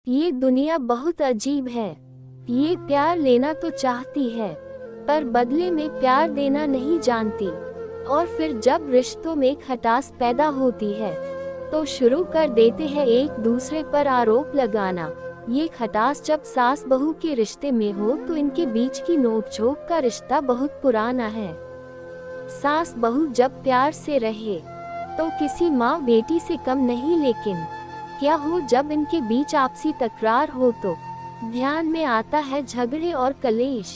ये दुनिया बहुत अजीब है। ये प्यार लेना तो चाहती है, पर बदले में प्यार देना नहीं जानती। और फिर जब रिश्तों में खटास पैदा होती है, तो शुरू कर देते हैं एक दूसरे पर आरोप लगाना। ये खटास जब सास बहू के रिश्ते में हो, तो इनके बीच की नोकझोंक का रिश्ता बहुत पुराना है। सास बहू जब प्यार से रहे, तो किसी माँ बेटी से कम नहीं, लेकिन क्या हो जब इनके बीच आपसी तकरार हो, तो ध्यान में आता है झगड़े और कलेश।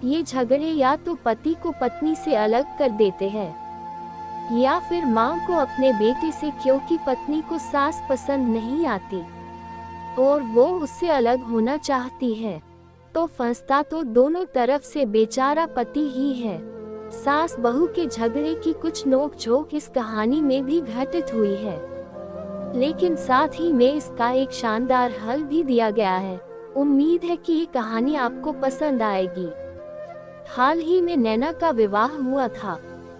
ये झगड़े या तो पति को पत्नी से अलग कर देते हैं, या फिर माँ को अपने बेटे से, क्योंकि पत्नी को सास पसंद नहीं आती और वो उससे अलग होना चाहती है। तो फंसता तो दोनों तरफ से बेचारा पति ही है। सास बहू के झगड़े की कुछ नोक-झोंक इस कहानी में भी घटित हुई है, लेकिन साथ ही में इसका एक शानदार हल भी दिया गया है। उम्मीद है कि ये कहानी आपको पसंद आएगी। हाल ही में नैना का विवाह हुआ था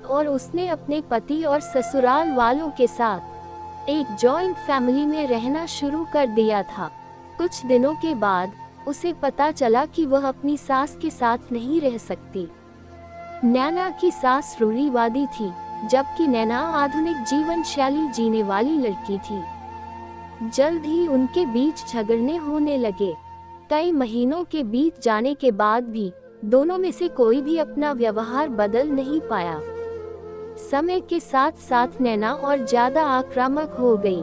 और उसने अपने पति और ससुराल वालों के साथ एक जॉइंट फैमिली में रहना शुरू कर दिया था। कुछ दिनों के बाद उसे पता चला कि वह अपनी सास के साथ नहीं रह सकती। नैना की सास रूढ़िवादी थी, जबकि नैना आधुनिक जीवन शैली जीने वाली लड़की थी। जल्द ही उनके बीच झगड़ने होने लगे। कई महीनों के बीत जाने के बाद भी दोनों में से कोई भी अपना व्यवहार बदल नहीं पाया। समय के साथ साथ नैना और ज्यादा आक्रामक हो गई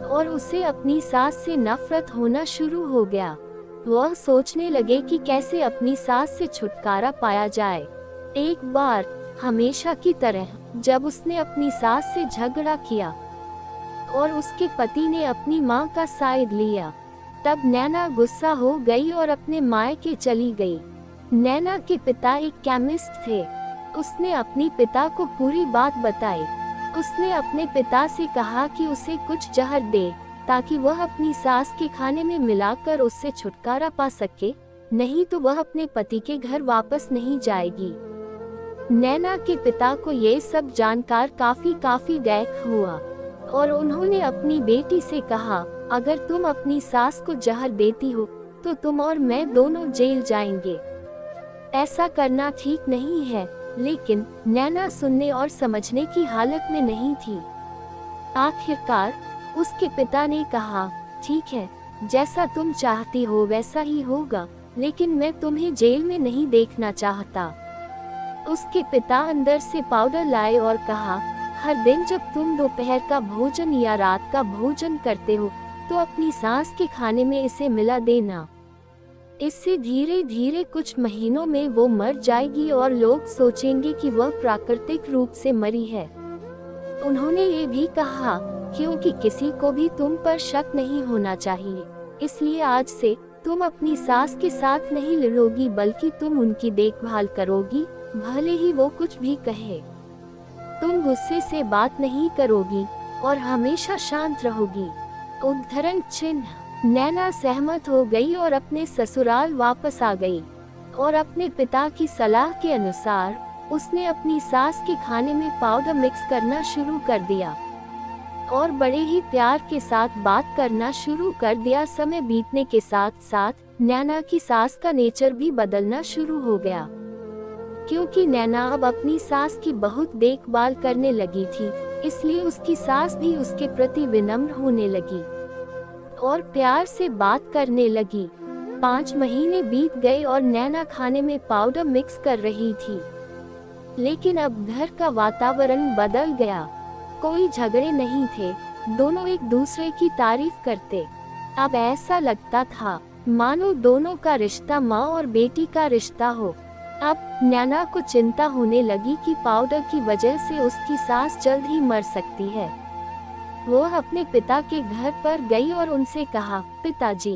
और उसे अपनी सास से नफरत होना शुरू हो गया। वह सोचने लगे कि कैसे अपनी सास से छुटकारा पाया जाए। एक बार हमेशा की तरह जब उसने अपनी सास से झगड़ा किया और उसके पति ने अपनी मां का साइड लिया, तब नैना गुस्सा हो गई और अपने मायके चली गई। नैना के पिता एक केमिस्ट थे। उसने अपनी पिता को पूरी बात बताई। उसने अपने पिता से कहा कि उसे कुछ जहर दे, ताकि वह अपनी सास के खाने में मिलाकर उससे छुटकारा पा सके, नहीं तो वह अपने पति के घर वापस नहीं जाएगी। नैना के पिता को ये सब जानकर काफी दैख हुआ और उन्होंने अपनी बेटी से कहा, अगर तुम अपनी सास को जहर देती हो, तो तुम और मैं दोनों जेल जाएंगे। ऐसा करना ठीक नहीं है, लेकिन नैना सुनने और समझने की हालत में नहीं थी। आखिरकार उसके पिता ने कहा, ठीक है, जैसा तुम चाहती हो वैसा ही होगा, लेकिन मैं तुम्हें जेल में नहीं देखना चाहता। उसके पिता अंदर से पाउडर लाए और कहा, हर दिन जब तुम दोपहर का भोजन या रात का भोजन करते हो, तो अपनी सास के खाने में इसे मिला देना। इससे धीरे धीरे कुछ महीनों में वो मर जाएगी और लोग सोचेंगे कि वह प्राकृतिक रूप से मरी है। उन्होंने ये भी कहा, क्योंकि किसी को भी तुम पर शक नहीं होना चाहिए, इसलिए आज से तुम अपनी सास के साथ नहीं लड़ोगी, बल्कि तुम उनकी देखभाल करोगी, भले ही वो कुछ भी कहे। तुम गुस्से से बात नहीं करोगी और हमेशा शांत रहोगी। उद्धरण चिन्ह। नैना सहमत हो गई और अपने ससुराल वापस आ गई और अपने पिता की सलाह के अनुसार उसने अपनी सास के खाने में पाउडर मिक्स करना शुरू कर दिया और बड़े ही प्यार के साथ बात करना शुरू कर दिया। समय बीतने के साथ साथ नैना की सास का नेचर भी बदलना शुरू हो गया, क्योंकि नैना अब अपनी सास की बहुत देखभाल करने लगी थी, इसलिए उसकी सास भी उसके प्रति विनम्र होने लगी और प्यार से बात करने लगी। 5 महीने बीत गए और नैना खाने में पाउडर मिक्स कर रही थी, लेकिन अब घर का वातावरण बदल गया। कोई झगड़े नहीं थे, दोनों एक दूसरे की तारीफ करते। अब ऐसा लगता था मानो दोनों का रिश्ता माँ और बेटी का रिश्ता हो। अब नैना को चिंता होने लगी कि पाउडर की वजह से उसकी सास जल्द ही मर सकती है। वो अपने पिता के घर पर गई और उनसे कहा, पिताजी,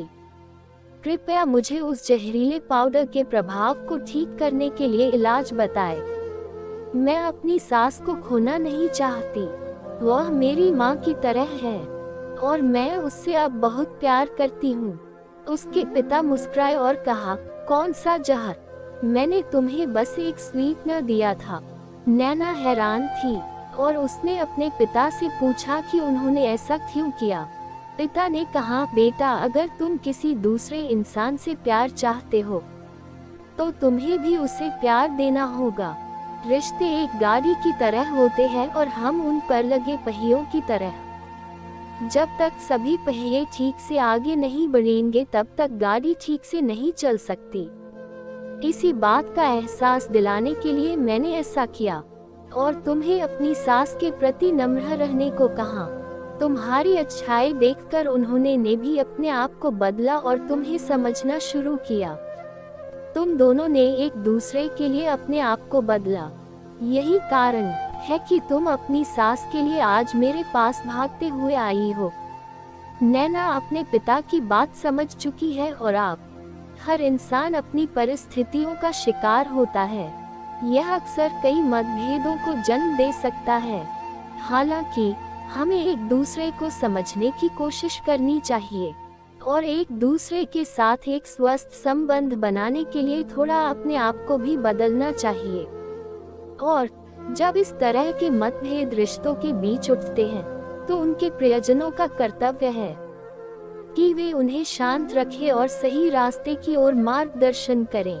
कृपया मुझे उस जहरीले पाउडर के प्रभाव को ठीक करने के लिए इलाज बताएं। मैं अपनी सास को खोना नहीं चाहती। वह मेरी माँ की तरह है और मैं उससे अब बहुत प्यार करती हूँ। उसके पिता मुस्कुराए और कहा, कौन सा जहर? मैंने तुम्हें बस एक स्वीटनर दिया था। नैना हैरान थी और उसने अपने पिता से पूछा कि उन्होंने ऐसा क्यों किया। पिता ने कहा, बेटा अगर तुम किसी दूसरे इंसान से प्यार चाहते हो तो तुम्हें भी उसे प्यार देना होगा। रिश्ते एक गाड़ी की तरह होते हैं और हम उन पर लगे पहियों की तरह। जब तक सभी पहिए ठीक से आगे नहीं बढ़ेंगे तब तक गाड़ी ठीक से नहीं चल सकती। इसी बात का एहसास दिलाने के लिए मैंने ऐसा किया और तुम्हें अपनी सास के प्रति नम्र रहने को कहा। तुम्हारी अच्छाई देखकर उन्होंने ने भी अपने आप को बदला और तुम्हें समझना शुरू किया। तुम दोनों ने एक दूसरे के लिए अपने आप को बदला। यही कारण है कि तुम अपनी सास के लिए आज मेरे पास भागते हुए आई हो। नैना अपने पिता की बात समझ चुकी है और आप हर इंसान अपनी परिस्थितियों का शिकार होता है। यह अक्सर कई मतभेदों को जन्म दे सकता है। हालांकि हमें एक दूसरे को समझने की कोशिश करनी चाहिए और एक दूसरे के साथ एक स्वस्थ संबंध बनाने के लिए थोड़ा अपने आप को भी बदलना चाहिए। और जब इस तरह के मतभेद रिश्तों के बीच उठते हैं तो उनके प्रियजनों का कर्तव्य है कि वे उन्हें शांत रखें और सही रास्ते की ओर मार्गदर्शन करें।